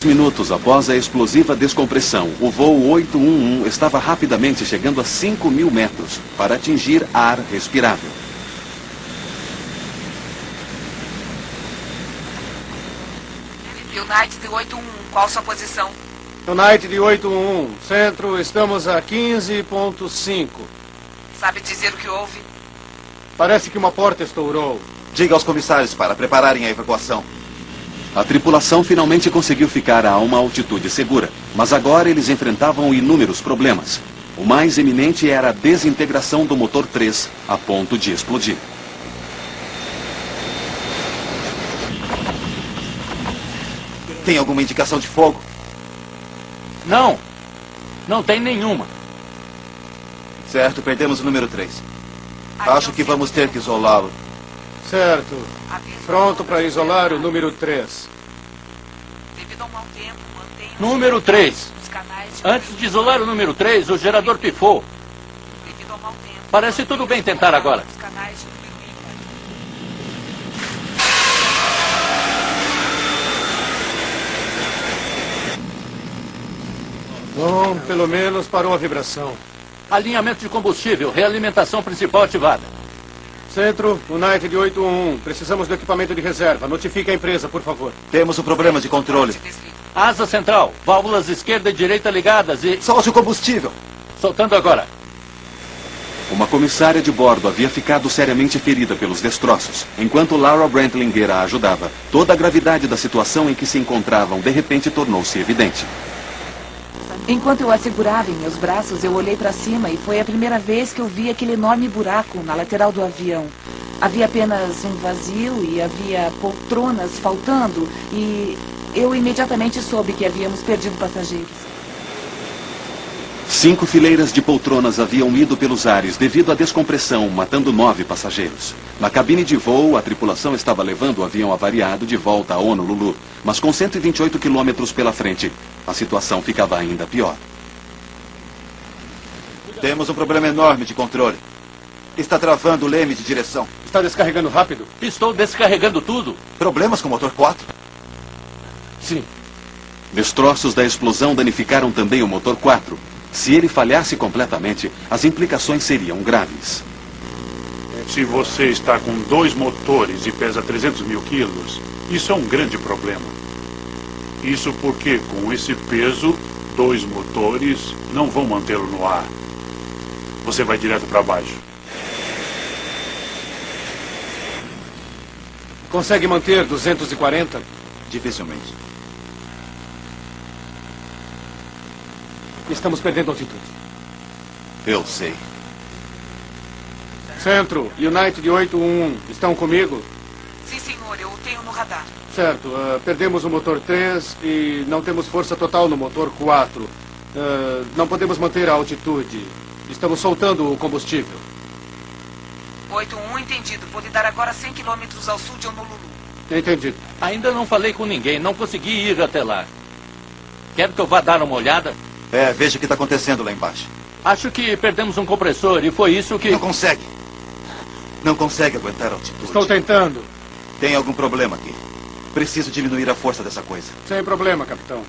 Minutos após a explosiva descompressão, o voo 811 estava rapidamente chegando a 5.000 metros para atingir ar respirável. United 811, qual sua posição? United 811, centro, estamos a 15.5. Sabe dizer o que houve? Parece que uma porta estourou. Diga aos comissários para prepararem a evacuação. A tripulação finalmente conseguiu ficar a uma altitude segura, mas agora eles enfrentavam inúmeros problemas. O mais eminente era a desintegração do motor 3, a ponto de explodir. Tem alguma indicação de fogo? Não. Não tem nenhuma. Certo, perdemos o número 3. Acho que vamos ter que isolá-lo. Certo. Pronto para isolar o número 3. Devido ao mau tempo, mantenha Número 3. os canais de... Antes de isolar o número 3, o gerador pifou. Devido ao mau tempo, Parece tudo bem tentar agora. os canais de número ímpar. Bom, pelo menos parou a vibração. Alinhamento de combustível, realimentação principal ativada. Centro, United 811, precisamos do equipamento de reserva. Notifique a empresa, por favor. Temos um problema de controle. Asa central, válvulas esquerda e direita ligadas e... Solte o combustível. Soltando agora. Uma comissária de bordo havia ficado seriamente ferida pelos destroços. Enquanto Laura Brantlinger a ajudava, toda a gravidade da situação em que se encontravam de repente tornou-se evidente. Enquanto eu a segurava em meus braços, eu olhei para cima e foi a primeira vez que eu vi aquele enorme buraco na lateral do avião. Havia apenas um vazio e havia poltronas faltando e eu imediatamente soube que havíamos perdido passageiros. 5 fileiras de poltronas haviam ido pelos ares devido à descompressão, matando 9 passageiros. Na cabine de voo, a tripulação estava levando o avião avariado de volta a Honolulu, mas com 128 quilômetros pela frente, a situação ficava ainda pior. Temos um problema enorme de controle. Está travando o leme de direção. Está descarregando rápido? Estou descarregando tudo. Problemas com o motor 4? Sim. Destroços da explosão danificaram também o motor 4. Se ele falhasse completamente, as implicações seriam graves. Se você está com 2 motores e pesa 300 mil quilos, isso é um grande problema. Isso porque, com esse peso, 2 motores não vão mantê-lo no ar. Você vai direto para baixo. Consegue manter 240? Dificilmente. Estamos perdendo altitude. Eu sei. Centro, United 811, estão comigo? Sim, senhor, eu o tenho no radar. Certo, perdemos o motor 3 e não temos força total no motor 4. Não podemos manter a altitude. Estamos soltando o combustível. 811, entendido. Vou lhe dar agora 100 quilômetros ao sul de Honolulu. Entendido. Ainda não falei com ninguém, não consegui ir até lá. Quer que eu vá dar uma olhada? Veja o que está acontecendo lá embaixo. Acho que perdemos um compressor e foi isso que... Não consegue. Não consegue aguentar a altitude. Estou tentando. Tem algum problema aqui. Preciso diminuir a força dessa coisa. Sem problema, capitão.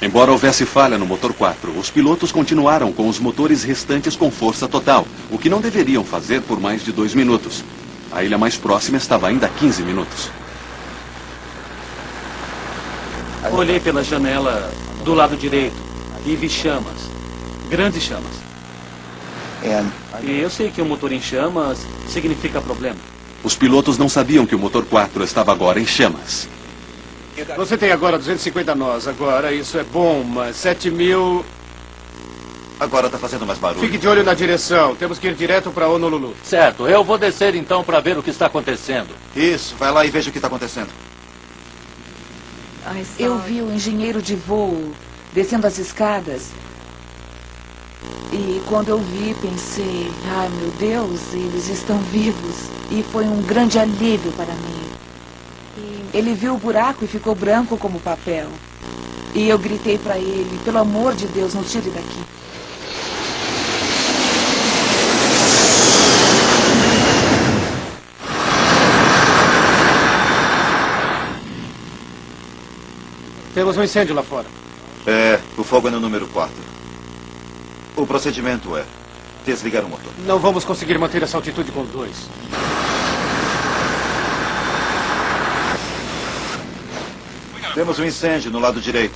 Embora houvesse falha no motor 4, os pilotos continuaram com os motores restantes com força total, o que não deveriam fazer por mais de 2 minutos. A ilha mais próxima estava ainda a 15 minutos. Olhei pela janela do lado direito e vi chamas. Grandes chamas. E eu sei que o motor em chamas significa problema. Os pilotos não sabiam que o motor 4 estava agora em chamas. Você tem agora 250 nós. Agora, isso é bom, mas 7.000... Agora está fazendo mais barulho. Fique de olho na direção. Temos que ir direto para Honolulu. Certo, eu vou descer então para ver o que está acontecendo. Isso, vai lá e veja o que está acontecendo. Eu vi o engenheiro de voo descendo as escadas. E quando eu vi, pensei, ai meu Deus, eles estão vivos. E foi um grande alívio para mim. Ele viu o buraco e ficou branco como papel. E eu gritei para ele, pelo amor de Deus, nos tire daqui. Temos um incêndio lá fora. O fogo é no número 4. O procedimento é desligar o motor. Não vamos conseguir manter essa altitude com 2. Temos um incêndio no lado direito.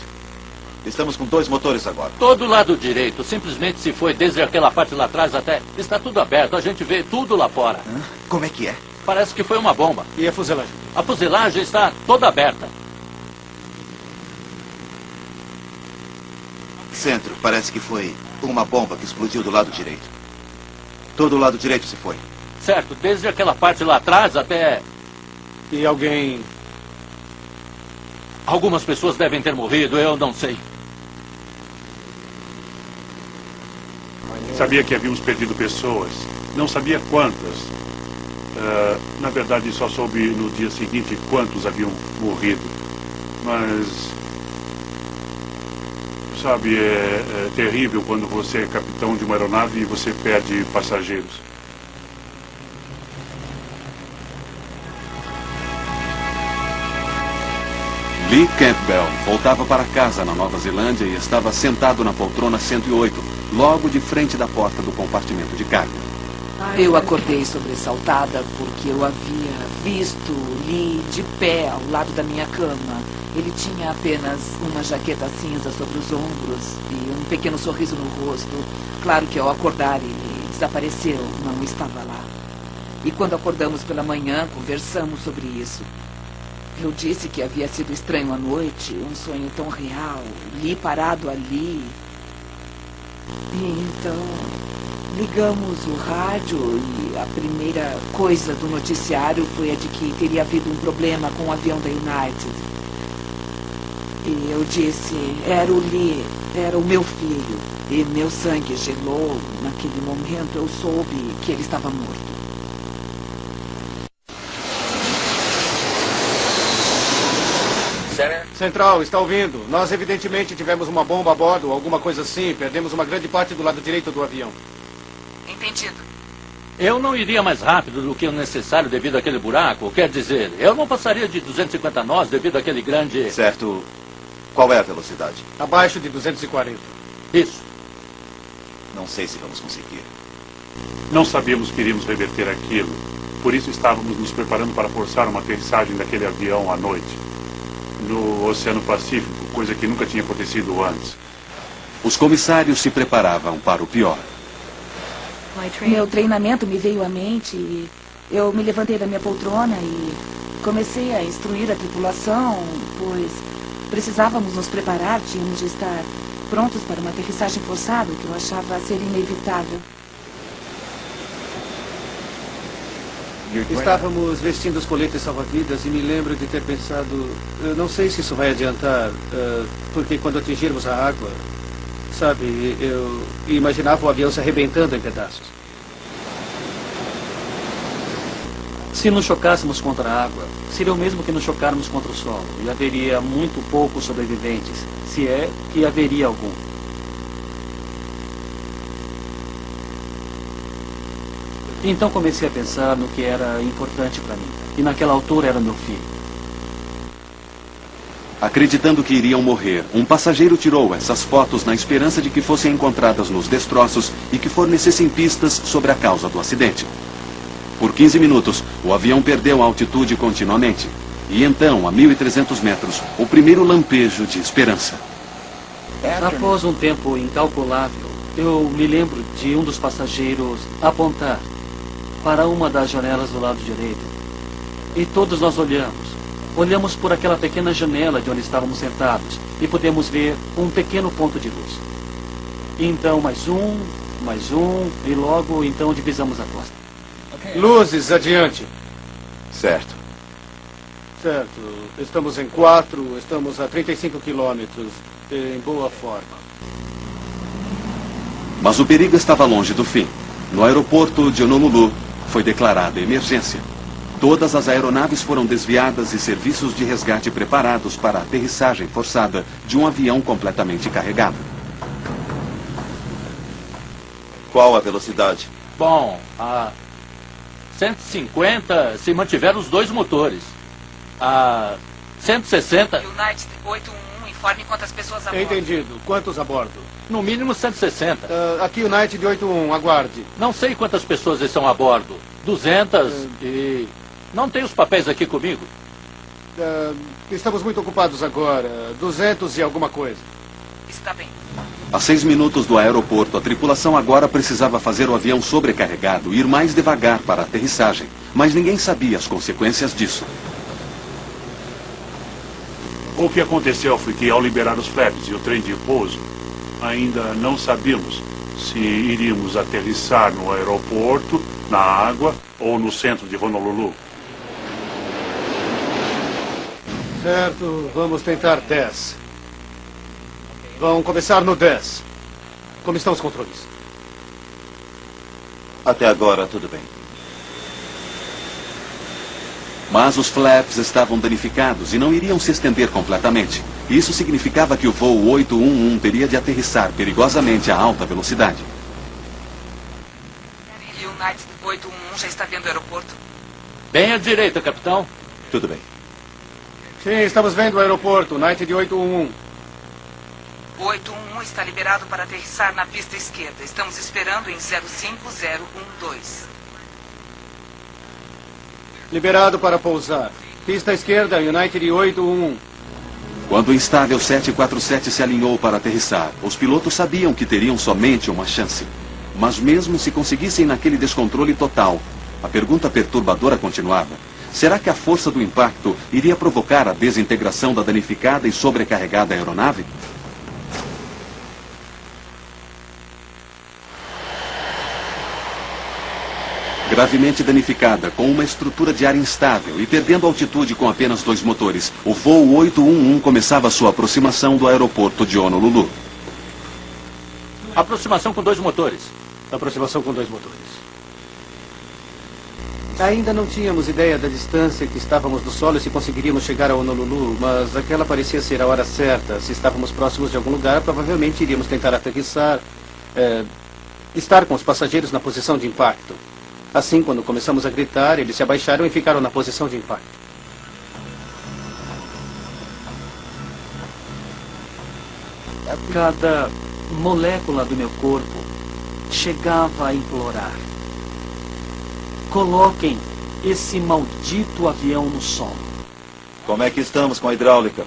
Estamos com 2 motores agora. Todo lado direito simplesmente se foi desde aquela parte lá atrás até... Está tudo aberto, a gente vê tudo lá fora. Como é que é? Parece que foi uma bomba. E a fuselagem? A fuselagem está toda aberta. Centro, parece que foi uma bomba que explodiu do lado direito. Todo o lado direito se foi. Certo, desde aquela parte lá atrás até... E alguém... Algumas pessoas devem ter morrido, eu não sei. Sabia que havíamos perdido pessoas. Não sabia quantas. Na verdade, só soube no dia seguinte quantos haviam morrido. Mas... Sabe, é terrível quando você é capitão de uma aeronave e você perde passageiros. Lee Campbell voltava para casa na Nova Zelândia e estava sentado na poltrona 108, logo de frente da porta do compartimento de carga. Eu acordei sobressaltada porque eu havia visto Lee de pé ao lado da minha cama. Ele tinha apenas uma jaqueta cinza sobre os ombros e um pequeno sorriso no rosto. Claro que ao acordar ele desapareceu, não estava lá. E quando acordamos pela manhã, conversamos sobre isso. Eu disse que havia sido estranho à noite, um sonho tão real, Lee parado ali. E então ligamos o rádio e a primeira coisa do noticiário foi a de que teria havido um problema com o avião da United. E eu disse, era o Lee, era o meu filho. E meu sangue gelou. Naquele momento eu soube que ele estava morto. Central, está ouvindo? Nós evidentemente tivemos uma bomba a bordo, alguma coisa assim. Perdemos uma grande parte do lado direito do avião. Entendido. Eu não iria mais rápido do que o necessário devido àquele buraco. Quer dizer, eu não passaria de 250 nós devido àquele grande... Certo. Qual é a velocidade? Abaixo de 240. Isso. Não sei se vamos conseguir. Não sabíamos que iríamos reverter aquilo. Por isso estávamos nos preparando para forçar uma aterrissagem daquele avião à noite. No Oceano Pacífico, coisa que nunca tinha acontecido antes. Os comissários se preparavam para o pior. Meu treinamento me veio à mente e eu me levantei da minha poltrona e comecei a instruir a tripulação, pois precisávamos nos preparar, tínhamos de estar prontos para uma aterrissagem forçada, que eu achava ser inevitável. Estávamos vestindo os coletes salva-vidas e me lembro de ter pensado, eu não sei se isso vai adiantar, porque quando atingirmos a água, sabe, eu imaginava o avião se arrebentando em pedaços. Se nos chocássemos contra a água, seria o mesmo que nos chocarmos contra o solo, e haveria muito poucos sobreviventes, se é que haveria algum. Então comecei a pensar no que era importante para mim, e naquela altura era meu filho. Acreditando que iriam morrer, um passageiro tirou essas fotos na esperança de que fossem encontradas nos destroços e que fornecessem pistas sobre a causa do acidente. Por 15 minutos, o avião perdeu a altitude continuamente. E então, a 1.300 metros, o primeiro lampejo de esperança. Após um tempo incalculável, eu me lembro de um dos passageiros apontar para uma das janelas do lado direito. E todos nós olhamos. Olhamos por aquela pequena janela de onde estávamos sentados e pudemos ver um pequeno ponto de luz. Então, mais um, e logo então divisamos a costa. Luzes, adiante. Certo. Certo. Estamos em 4, estamos a 35 quilômetros, em boa forma. Mas o perigo estava longe do fim. No aeroporto de Honolulu, foi declarada emergência. Todas as aeronaves foram desviadas e serviços de resgate preparados para a aterrissagem forçada de um avião completamente carregado. Qual a velocidade? Bom, a 150 se mantiveram os dois motores. A 160... United 811 Informe quantas pessoas a bordo. Entendido. Quantos a bordo? No mínimo 160. Aqui o Knight de 81, aguarde. Não sei quantas pessoas estão a bordo. 200 e... Não tenho os papéis aqui comigo. Estamos muito ocupados agora. 200 e alguma coisa. Está bem. A 6 minutos do aeroporto, a tripulação agora precisava fazer o avião sobrecarregado e ir mais devagar para a aterrissagem. Mas ninguém sabia as consequências disso. O que aconteceu foi que, ao liberar os flaps e o trem de pouso, ainda não sabíamos se iríamos aterrissar no aeroporto, na água ou no centro de Honolulu. Certo, vamos tentar 10. Vamos começar no 10. Como estão os controles? Até agora, tudo bem. Mas os flaps estavam danificados e não iriam se estender completamente. Isso significava que o voo 811 teria de aterrissar perigosamente a alta velocidade. E o Knight 811 já está vendo o aeroporto? Bem à direita, capitão. Tudo bem. Sim, estamos vendo o aeroporto. Knight de 811. O 811 está liberado para aterrissar na pista esquerda. Estamos esperando em 05012. Liberado para pousar. Pista esquerda, United 811. Quando o instável 747 se alinhou para aterrissar, os pilotos sabiam que teriam somente uma chance. Mas mesmo se conseguissem naquele descontrole total, a pergunta perturbadora continuava. Será que a força do impacto iria provocar a desintegração da danificada e sobrecarregada aeronave? Gravemente danificada, com uma estrutura de ar instável e perdendo altitude com apenas 2 motores, o voo 811 começava sua aproximação do aeroporto de Honolulu. Aproximação com 2 motores. Aproximação com 2 motores. Ainda não tínhamos ideia da distância que estávamos do solo e se conseguiríamos chegar a Honolulu, mas aquela parecia ser a hora certa. Se estávamos próximos de algum lugar, provavelmente iríamos tentar aterrissar, estar com os passageiros na posição de impacto. Assim, quando começamos a gritar, eles se abaixaram e ficaram na posição de impacto. Cada molécula do meu corpo chegava a implorar: coloquem esse maldito avião no solo. Como é que estamos com a hidráulica?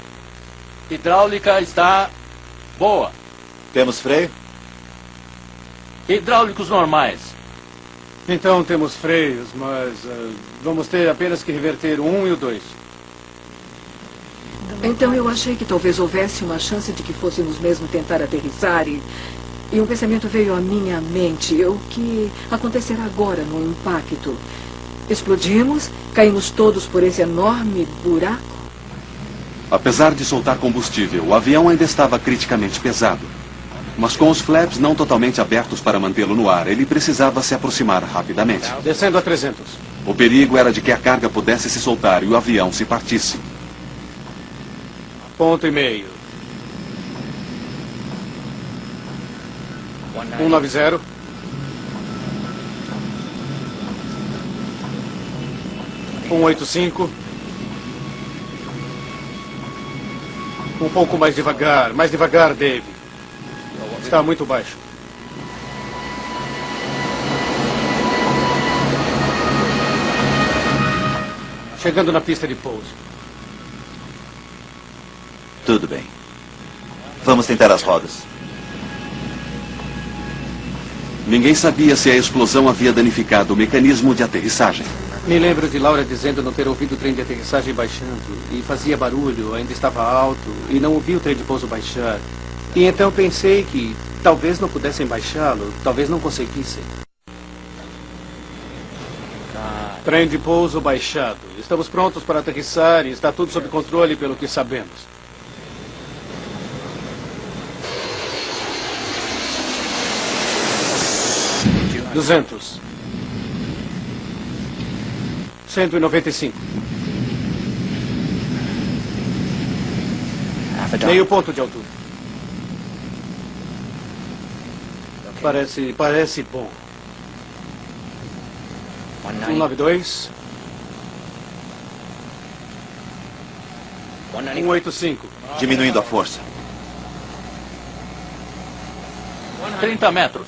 Hidráulica está boa. Temos freio? Hidráulicos normais. Então temos freios, mas vamos ter apenas que reverter o 1 e o 2. Então eu achei que talvez houvesse uma chance de que fôssemos mesmo tentar aterrissar e um pensamento veio à minha mente. O que acontecerá agora no impacto? Explodimos? Caímos todos por esse enorme buraco? Apesar de soltar combustível, o avião ainda estava criticamente pesado. Mas com os flaps não totalmente abertos para mantê-lo no ar, ele precisava se aproximar rapidamente. Descendo a 300. O perigo era de que a carga pudesse se soltar e o avião se partisse. 1,5. 190. 185. Um pouco mais devagar, Dave. Está muito baixo. Chegando na pista de pouso. Tudo bem. Vamos tentar as rodas. Ninguém sabia se a explosão havia danificado o mecanismo de aterrissagem. Me lembro de Laura dizendo não ter ouvido o trem de aterrissagem baixando. E fazia barulho, ainda estava alto, e não ouvi o trem de pouso baixar. E então pensei que talvez não pudessem baixá-lo, talvez não conseguissem. Trem de pouso baixado. Estamos prontos para aterrissar e está tudo sob controle pelo que sabemos. $200. 195. Meio ponto de altura. Parece bom. 192. 185. Diminuindo a força. 30 metros.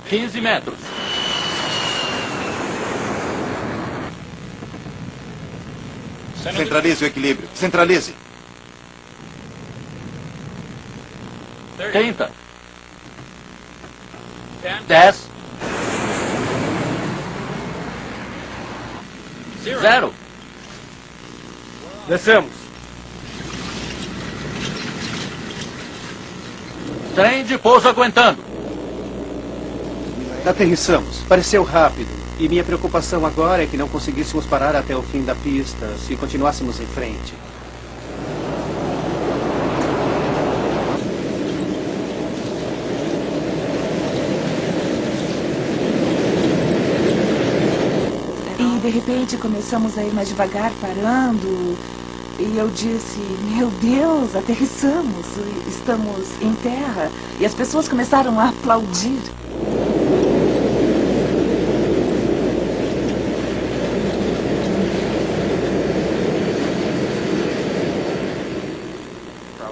15 metros. Centralize o equilíbrio. Centralize. 30. 10. 0. Descemos. Trem de pouso aguentando. Aterrissamos. Pareceu rápido. E minha preocupação agora é que não conseguíssemos parar até o fim da pista se continuássemos em frente. E de repente começamos a ir mais devagar, parando. E eu disse, meu Deus, aterrissamos. Estamos em terra. E as pessoas começaram a aplaudir.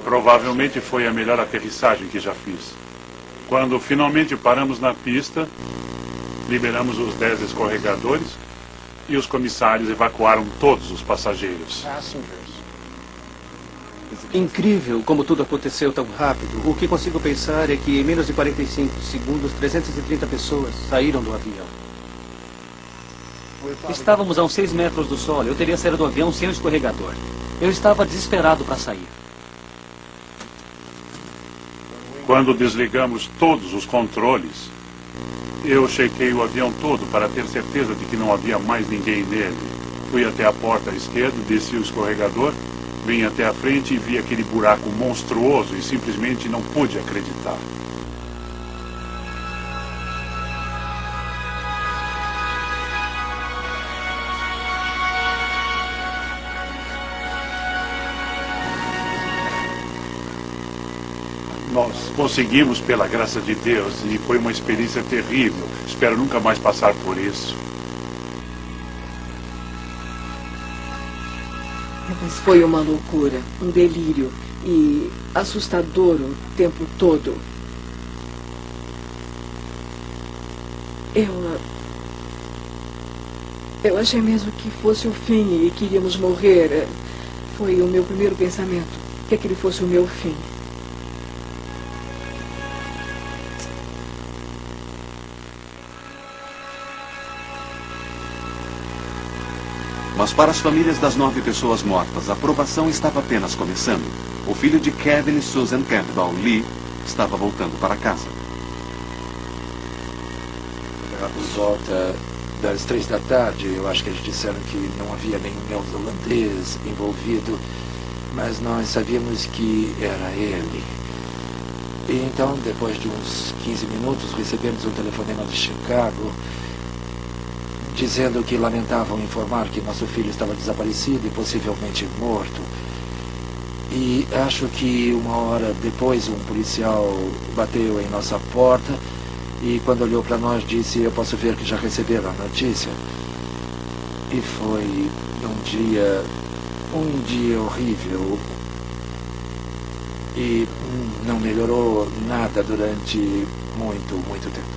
Provavelmente foi a melhor aterrissagem que já fiz. Quando finalmente paramos na pista, liberamos os 10 escorregadores e os comissários evacuaram todos os passageiros. Incrível como tudo aconteceu tão rápido. O que consigo pensar é que em menos de 45 segundos, 330 pessoas saíram do avião. Estávamos a uns 6 metros do solo. Eu teria saído do avião sem o escorregador. Eu estava desesperado para sair. Quando desligamos todos os controles, eu chequei o avião todo para ter certeza de que não havia mais ninguém nele. Fui até a porta à esquerda, desci o escorregador, vim até a frente e vi aquele buraco monstruoso e simplesmente não pude acreditar. Nós conseguimos pela graça de Deus e foi uma experiência terrível. Espero nunca mais passar por isso. Mas foi uma loucura, um delírio e assustador o tempo todo. Eu achei mesmo que fosse o fim e que iríamos morrer. Foi o meu primeiro pensamento, que aquele fosse o meu fim. Mas para as famílias das 9 pessoas mortas, a provação estava apenas começando. O filho de Kevin e Susan Campbell, Lee, estava voltando para casa. Por volta das 3 da tarde, eu acho que eles disseram que não havia nenhum neozelandês envolvido, mas nós sabíamos que era ele. E então, depois de uns 15 minutos, recebemos um telefonema de Chicago, dizendo que lamentavam informar que nosso filho estava desaparecido e possivelmente morto. E acho que 1 hora depois um policial bateu em nossa porta e quando olhou para nós disse, eu posso ver que já receberam a notícia. E foi um dia horrível. E não melhorou nada durante muito tempo.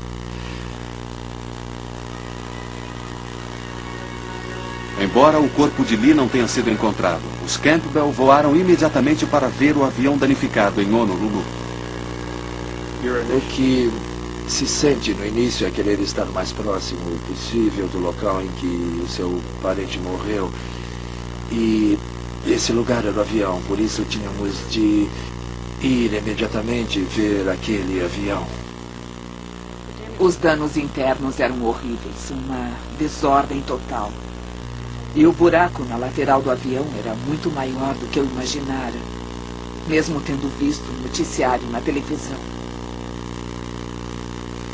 Embora o corpo de Lee não tenha sido encontrado, os Campbell voaram imediatamente para ver o avião danificado em Honolulu. O que se sente no início é querer estar o mais próximo possível do local em que o seu parente morreu. E esse lugar era o avião, por isso tínhamos de ir imediatamente ver aquele avião. Os danos internos eram horríveis, uma desordem total. E o buraco na lateral do avião era muito maior do que eu imaginara, mesmo tendo visto o noticiário na televisão.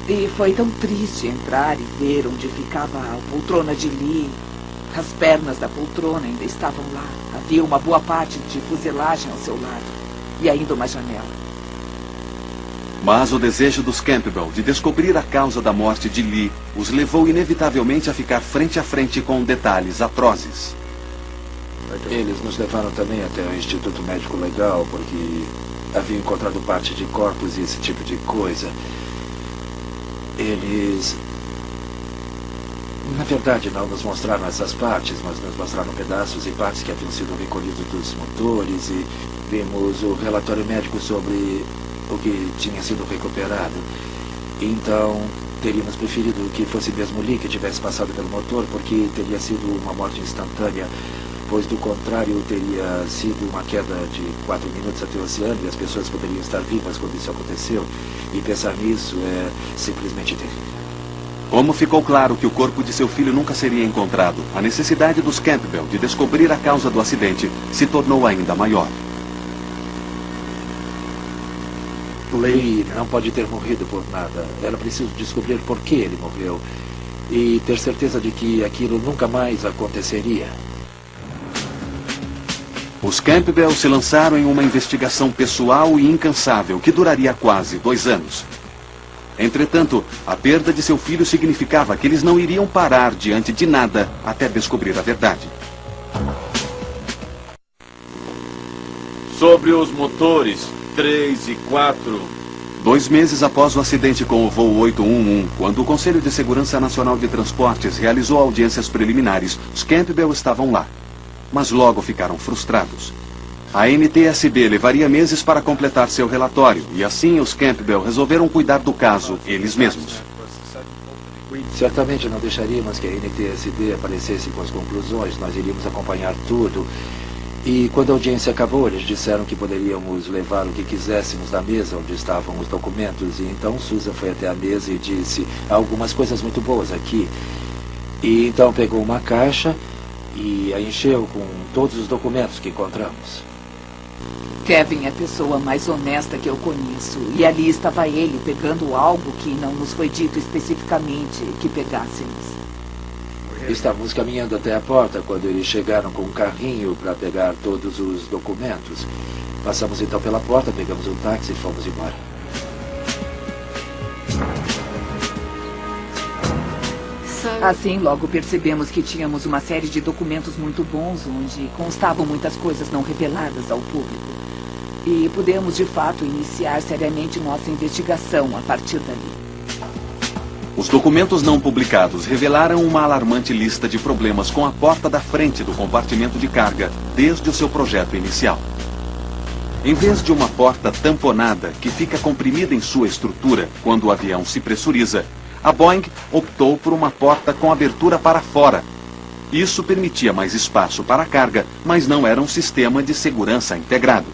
E foi tão triste entrar e ver onde ficava a poltrona de Lee. As pernas da poltrona ainda estavam lá. Havia uma boa parte de fuselagem ao seu lado. E ainda uma janela. Mas o desejo dos Campbell de descobrir a causa da morte de Lee os levou inevitavelmente a ficar frente a frente com detalhes atrozes. Eles nos levaram também até o Instituto Médico Legal, porque haviam encontrado parte de corpos e esse tipo de coisa. Eles, na verdade, não nos mostraram essas partes, mas nos mostraram pedaços e partes que haviam sido recolhidos dos motores e vimos o relatório médico sobre o que tinha sido recuperado. Então, teríamos preferido que fosse mesmo Lee que tivesse passado pelo motor, porque teria sido uma morte instantânea, pois do contrário teria sido uma queda de 4 minutos até o oceano e as pessoas poderiam estar vivas quando isso aconteceu. E pensar nisso é simplesmente terrível. Como ficou claro que o corpo de seu filho nunca seria encontrado, a necessidade dos Campbell de descobrir a causa do acidente se tornou ainda maior. Lee não pode ter morrido por nada. Era preciso descobrir por que ele morreu e ter certeza de que aquilo nunca mais aconteceria. Os Campbell se lançaram em uma investigação pessoal e incansável que duraria quase 2 anos. Entretanto, a perda de seu filho significava que eles não iriam parar diante de nada até descobrir a verdade. Sobre os motores 3 e 4... 2 meses após o acidente com o voo 811, quando o Conselho de Segurança Nacional de Transportes realizou audiências preliminares, os Campbell estavam lá. Mas logo ficaram frustrados. A NTSB levaria meses para completar seu relatório, e assim os Campbell resolveram cuidar do caso eles mesmos. Certamente não deixaríamos que a NTSB aparecesse com as conclusões, nós iríamos acompanhar tudo. E quando a audiência acabou, eles disseram que poderíamos levar o que quiséssemos da mesa onde estavam os documentos. E então Susan foi até a mesa e disse: há algumas coisas muito boas aqui. E então pegou uma caixa e a encheu com todos os documentos que encontramos. Kevin é a pessoa mais honesta que eu conheço. E ali estava ele pegando algo que não nos foi dito especificamente que pegássemos. Estávamos caminhando até a porta quando eles chegaram com um carrinho para pegar todos os documentos. Passamos então pela porta, pegamos um táxi e fomos embora. Assim, logo percebemos que tínhamos uma série de documentos muito bons, onde constavam muitas coisas não reveladas ao público. E pudemos, de fato, iniciar seriamente nossa investigação a partir dali. Os documentos não publicados revelaram uma alarmante lista de problemas com a porta da frente do compartimento de carga, desde o seu projeto inicial. Em vez de uma porta tamponada que fica comprimida em sua estrutura quando o avião se pressuriza, a Boeing optou por uma porta com abertura para fora. Isso permitia mais espaço para a carga, mas não era um sistema de segurança integrado.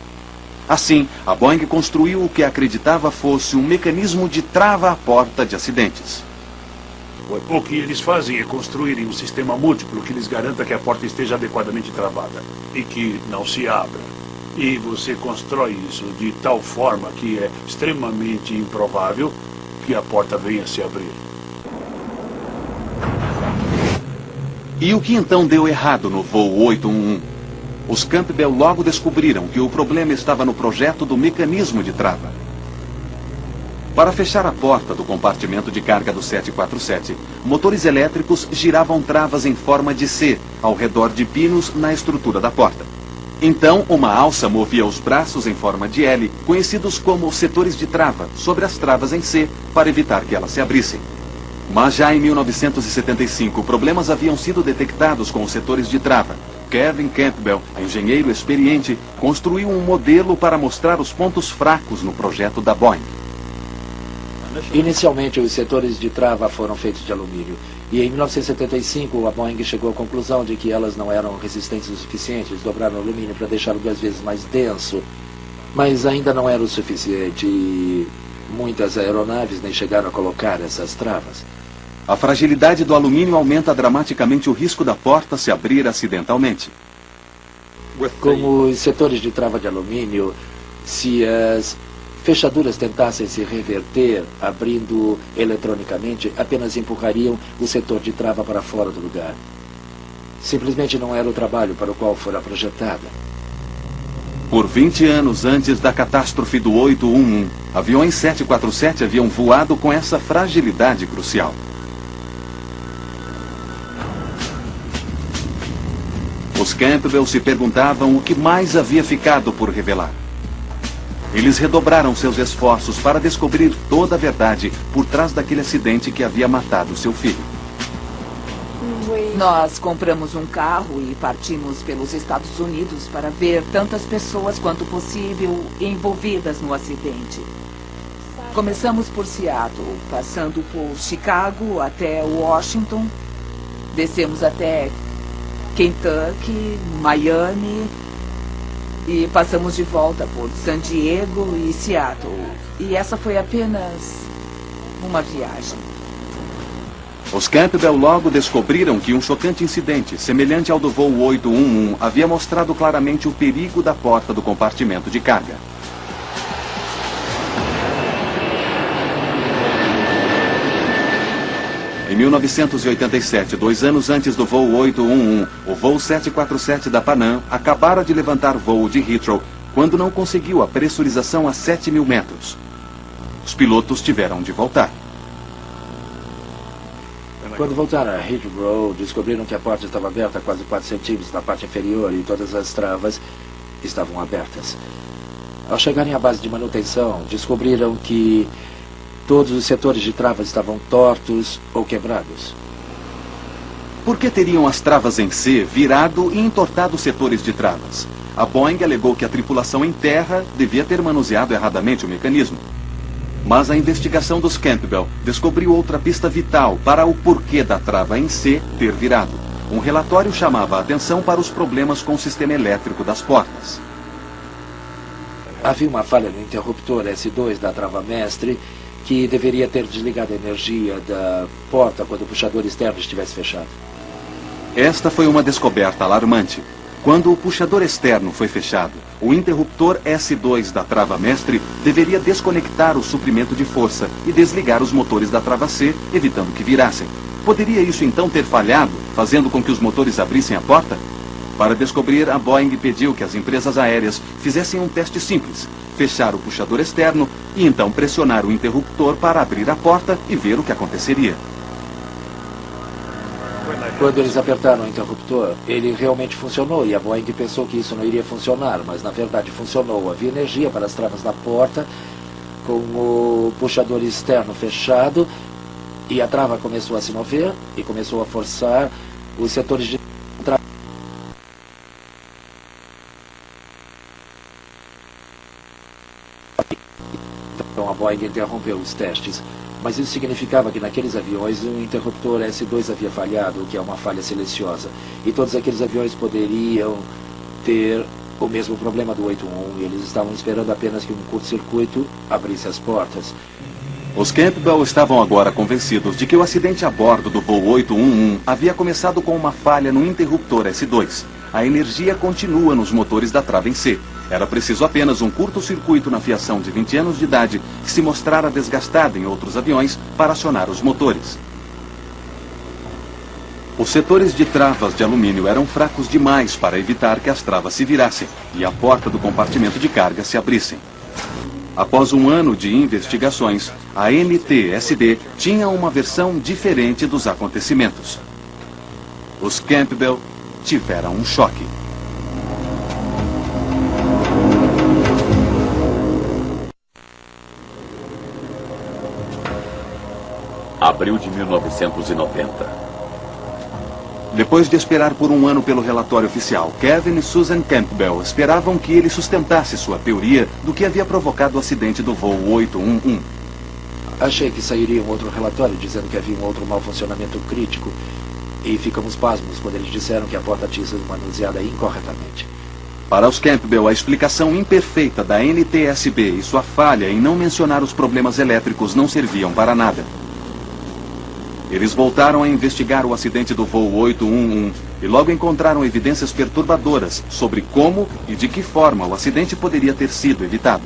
Assim, a Boeing construiu o que acreditava fosse um mecanismo de trava à porta de acidentes. O que eles fazem é construírem um sistema múltiplo que lhes garanta que a porta esteja adequadamente travada e que não se abra. E você constrói isso de tal forma que é extremamente improvável que a porta venha a se abrir. E o que então deu errado no voo 811? Os Campbell logo descobriram que o problema estava no projeto do mecanismo de trava. Para fechar a porta do compartimento de carga do 747, motores elétricos giravam travas em forma de C, ao redor de pinos na estrutura da porta. Então, uma alça movia os braços em forma de L, conhecidos como setores de trava, sobre as travas em C, para evitar que elas se abrissem. Mas já em 1975, problemas haviam sido detectados com os setores de trava. Kevin Campbell, engenheiro experiente, construiu um modelo para mostrar os pontos fracos no projeto da Boeing. Inicialmente, os setores de trava foram feitos de alumínio. E em 1975, a Boeing chegou à conclusão de que elas não eram resistentes o suficiente. Eles dobraram o alumínio para deixá-lo 2 vezes mais denso. Mas ainda não era o suficiente e muitas aeronaves nem chegaram a colocar essas travas. A fragilidade do alumínio aumenta dramaticamente o risco da porta se abrir acidentalmente. Com os setores de trava de alumínio, se as fechaduras tentassem se reverter, abrindo eletronicamente, apenas empurrariam o setor de trava para fora do lugar. Simplesmente não era o trabalho para o qual fora projetada. Por 20 anos antes da catástrofe do 811, Aviões 747 haviam voado com essa fragilidade crucial. Os Campbell se perguntavam o que mais havia ficado por revelar. Eles redobraram seus esforços para descobrir toda a verdade por trás daquele acidente que havia matado seu filho. Nós compramos um carro e partimos pelos Estados Unidos para ver tantas pessoas quanto possível envolvidas no acidente. Começamos por Seattle, passando por Chicago até Washington. Descemos até Kentucky, Miami e passamos de volta por San Diego e Seattle. E essa foi apenas uma viagem. Os Campbell logo descobriram que um chocante incidente, semelhante ao do voo 811, havia mostrado claramente o perigo da porta do compartimento de carga. Em 1987, 2 anos antes do voo 811, o voo 747 da Panam acabara de levantar voo de Heathrow quando não conseguiu a pressurização a 7.000 metros. Os pilotos tiveram de voltar. Quando voltaram a Heathrow, descobriram que a porta estava aberta a quase 4 centímetros na parte inferior e todas as travas estavam abertas. Ao chegarem à base de manutenção, descobriram que todos os setores de travas estavam tortos ou quebrados. Por que teriam as travas em C virado e entortado os setores de travas? A Boeing alegou que a tripulação em terra devia ter manuseado erradamente o mecanismo. Mas a investigação dos Campbell descobriu outra pista vital para o porquê da trava em C ter virado. Um relatório chamava a atenção para os problemas com o sistema elétrico das portas. Havia uma falha no interruptor S2 da trava mestre que deveria ter desligado a energia da porta quando o puxador externo estivesse fechado. Esta foi uma descoberta alarmante. Quando o puxador externo foi fechado, o interruptor S2 da trava mestre deveria desconectar o suprimento de força e desligar os motores da trava C, evitando que virassem. Poderia isso então ter falhado, fazendo com que os motores abrissem a porta? Para descobrir, a Boeing pediu que as empresas aéreas fizessem um teste simples: fechar o puxador externo e então pressionar o interruptor para abrir a porta e ver o que aconteceria. Quando eles apertaram o interruptor, ele realmente funcionou e a Boeing pensou que isso não iria funcionar, mas na verdade funcionou. Havia energia para as travas da porta, com o puxador externo fechado, e a trava começou a se mover e começou a forçar os setores de trava. Então a Boeing interrompeu os testes. Mas isso significava que naqueles aviões o interruptor S2 havia falhado, o que é uma falha silenciosa. E todos aqueles aviões poderiam ter o mesmo problema do 811 e eles estavam esperando apenas que um curto-circuito abrisse as portas. Os Campbell estavam agora convencidos de que o acidente a bordo do voo 811 havia começado com uma falha no interruptor S2. A energia continua nos motores da trava em C. Era preciso apenas um curto-circuito na fiação de 20 anos de idade que se mostrara desgastada em outros aviões para acionar os motores. Os setores de travas de alumínio eram fracos demais para evitar que as travas se virassem e a porta do compartimento de carga se abrissem. Após um ano de investigações, a NTSB tinha uma versão diferente dos acontecimentos. Os Campbell tiveram um choque. Abril de 1990. Depois de esperar por um ano pelo relatório oficial, Kevin e Susan Campbell esperavam que ele sustentasse sua teoria do que havia provocado o acidente do voo 811. Achei que sairia um outro relatório dizendo que havia um outro mau funcionamento crítico e ficamos pasmos quando eles disseram que a porta tinha sido manuseada incorretamente. Para os Campbell, a explicação imperfeita da NTSB e sua falha em não mencionar os problemas elétricos não serviam para nada. Eles voltaram a investigar o acidente do voo 811 e logo encontraram evidências perturbadoras sobre como e de que forma o acidente poderia ter sido evitado.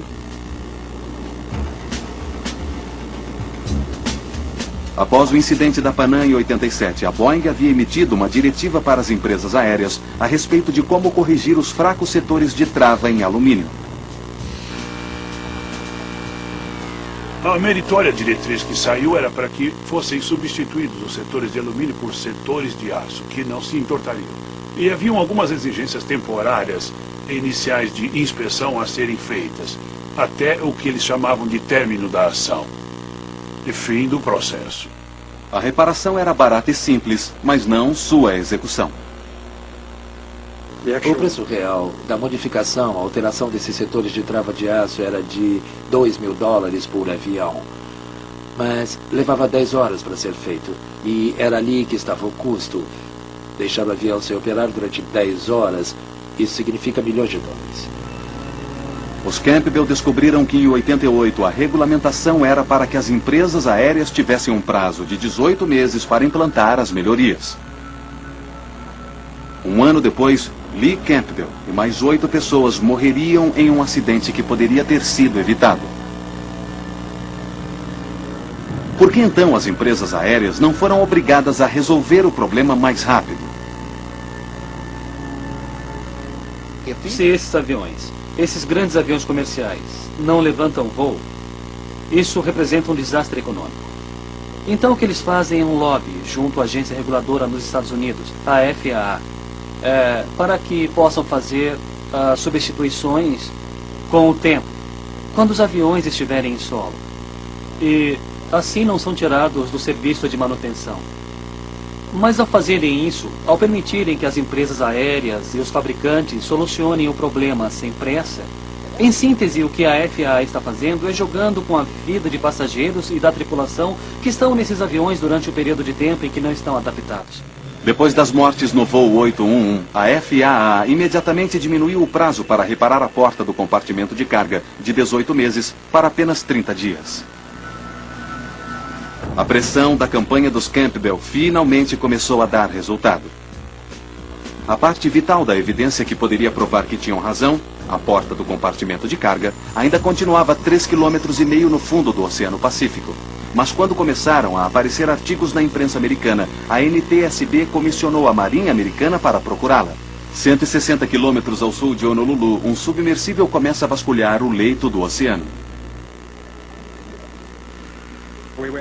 Após o incidente da Panam em 87, a Boeing havia emitido uma diretiva para as empresas aéreas a respeito de como corrigir os fracos setores de trava em alumínio. A meritória diretriz que saiu era para que fossem substituídos os setores de alumínio por setores de aço, que não se entortariam. E haviam algumas exigências temporárias iniciais de inspeção a serem feitas, até o que eles chamavam de término da ação e fim do processo. A reparação era barata e simples, mas não sua execução. O preço real da modificação, a alteração desses setores de trava de aço era de $2.000 por avião. Mas levava 10 horas para ser feito. E era ali que estava o custo. Deixar o avião sem operar durante 10 horas, isso significa milhões de dólares. Os Campbell descobriram que em 88 a regulamentação era para que as empresas aéreas tivessem um prazo de 18 meses para implantar as melhorias. Um ano depois, Lee Campbell e mais 8 pessoas morreriam em um acidente que poderia ter sido evitado. Por que então as empresas aéreas não foram obrigadas a resolver o problema mais rápido? Se esses aviões, esses grandes aviões comerciais, não levantam voo, isso representa um desastre econômico. Então o que eles fazem é um lobby junto à agência reguladora nos Estados Unidos, a FAA, para que possam fazer substituições com o tempo, quando os aviões estiverem em solo. E assim não são tirados do serviço de manutenção. Mas ao fazerem isso, ao permitirem que as empresas aéreas e os fabricantes solucionem o problema sem pressa, em síntese, o que a FAA está fazendo é jogando com a vida de passageiros e da tripulação que estão nesses aviões durante o período de tempo em que não estão adaptados. Depois das mortes no voo 811, a FAA imediatamente diminuiu o prazo para reparar a porta do compartimento de carga de 18 meses para apenas 30 dias. A pressão da campanha dos Campbell finalmente começou a dar resultado. A parte vital da evidência que poderia provar que tinham razão, a porta do compartimento de carga, ainda continuava 3,5 km no fundo do Oceano Pacífico. Mas quando começaram a aparecer artigos na imprensa americana, a NTSB comissionou a Marinha Americana para procurá-la. 160 quilômetros ao sul de Honolulu, um submersível começa a vasculhar o leito do oceano.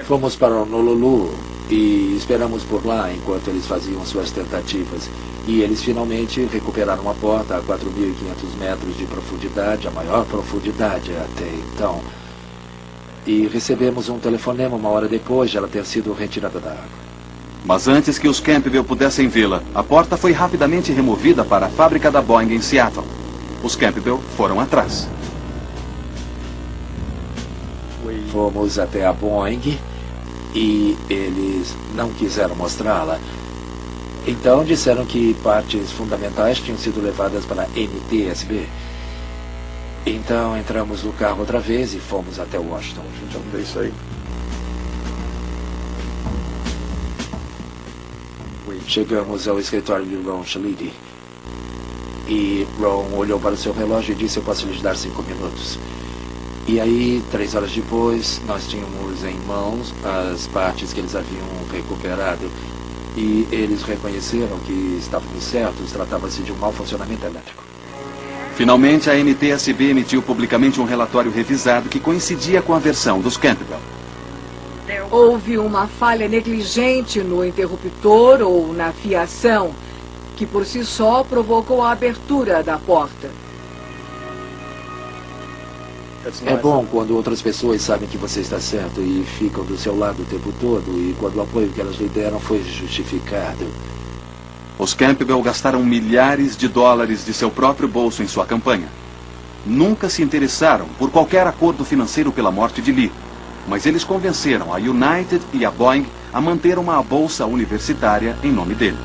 Fomos para Honolulu e esperamos por lá enquanto eles faziam suas tentativas. E eles finalmente recuperaram a porta a 4.500 metros de profundidade, a maior profundidade até então. E recebemos um telefonema 1 hora depois de ela ter sido retirada da água. Mas antes que os Campbell pudessem vê-la, a porta foi rapidamente removida para a fábrica da Boeing em Seattle. Os Campbell foram atrás. Fomos até a Boeing e eles não quiseram mostrá-la. Então disseram que partes fundamentais tinham sido levadas para a NTSB. Então entramos no carro outra vez e fomos até Washington. Chegamos ao escritório de Ron Shalidi. E Ron olhou para o seu relógio e disse: eu posso lhes dar 5 minutos. E aí, 3 horas depois, nós tínhamos em mãos as partes que eles haviam recuperado. E eles reconheceram que estávamos certos, tratava-se de um mau funcionamento elétrico. Finalmente, a NTSB emitiu publicamente um relatório revisado que coincidia com a versão dos Campbell. Houve uma falha negligente no interruptor ou na fiação, que por si só provocou a abertura da porta. É bom quando outras pessoas sabem que você está certo e ficam do seu lado o tempo todo, e quando o apoio que elas lhe deram foi justificado. Os Campbell gastaram milhares de dólares de seu próprio bolso em sua campanha. Nunca se interessaram por qualquer acordo financeiro pela morte de Lee, mas eles convenceram a United e a Boeing a manter uma bolsa universitária em nome dele.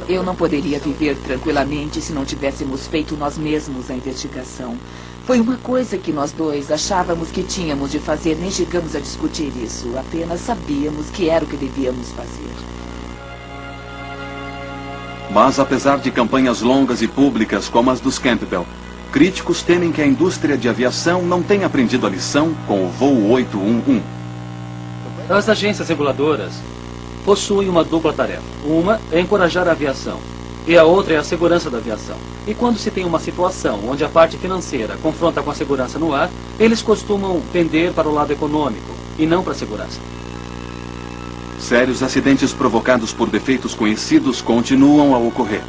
Eu não poderia viver tranquilamente se não tivéssemos feito nós mesmos a investigação. Foi uma coisa que nós dois achávamos que tínhamos de fazer, nem chegamos a discutir isso. Apenas sabíamos que era o que devíamos fazer. Mas apesar de campanhas longas e públicas como as dos Campbell, críticos temem que a indústria de aviação não tenha aprendido a lição com o voo 811. As agências reguladoras possuem uma dupla tarefa. Uma é encorajar a aviação E a outra é a segurança da aviação. E quando se tem uma situação onde a parte financeira confronta com a segurança no ar, eles costumam pender para o lado econômico e não para a segurança. Sérios acidentes provocados por defeitos conhecidos continuam a ocorrer.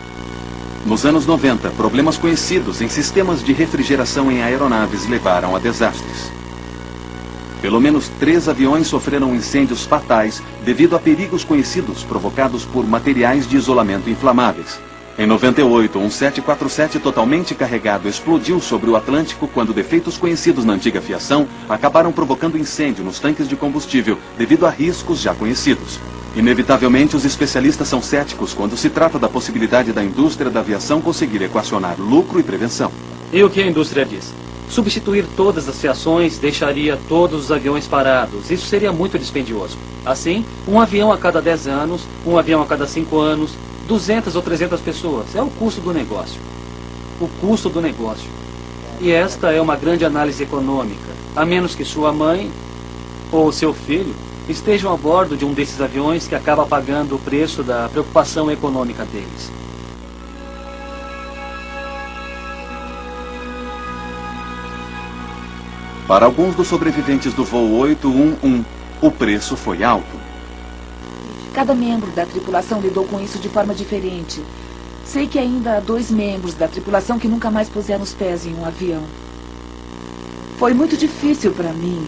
Nos anos 90, problemas conhecidos em sistemas de refrigeração em aeronaves levaram a desastres. Pelo menos 3 aviões sofreram incêndios fatais devido a perigos conhecidos provocados por materiais de isolamento inflamáveis. Em 98, um 747 totalmente carregado explodiu sobre o Atlântico quando defeitos conhecidos na antiga fiação acabaram provocando incêndio nos tanques de combustível devido a riscos já conhecidos. Inevitavelmente, os especialistas são céticos quando se trata da possibilidade da indústria da aviação conseguir equacionar lucro e prevenção. E o que a indústria diz? Substituir todas as fiações deixaria todos os aviões parados. Isso seria muito dispendioso. Assim, um avião a cada 10 anos, um avião a cada 5 anos, 200 ou 300 pessoas. É o custo do negócio. O custo do negócio. E esta é uma grande análise econômica. A menos que sua mãe ou seu filho estejam a bordo de um desses aviões que acaba pagando o preço da preocupação econômica deles. Para alguns dos sobreviventes do voo 811, o preço foi alto. Cada membro da tripulação lidou com isso de forma diferente. Sei que ainda há 2 membros da tripulação que nunca mais puseram os pés em um avião. Foi muito difícil para mim.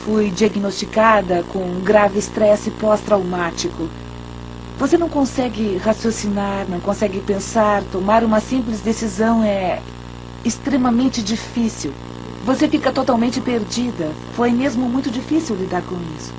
Fui diagnosticada com um grave estresse pós-traumático. Você não consegue raciocinar, não consegue pensar, tomar uma simples decisão é extremamente difícil. Você fica totalmente perdida. Foi mesmo muito difícil lidar com isso.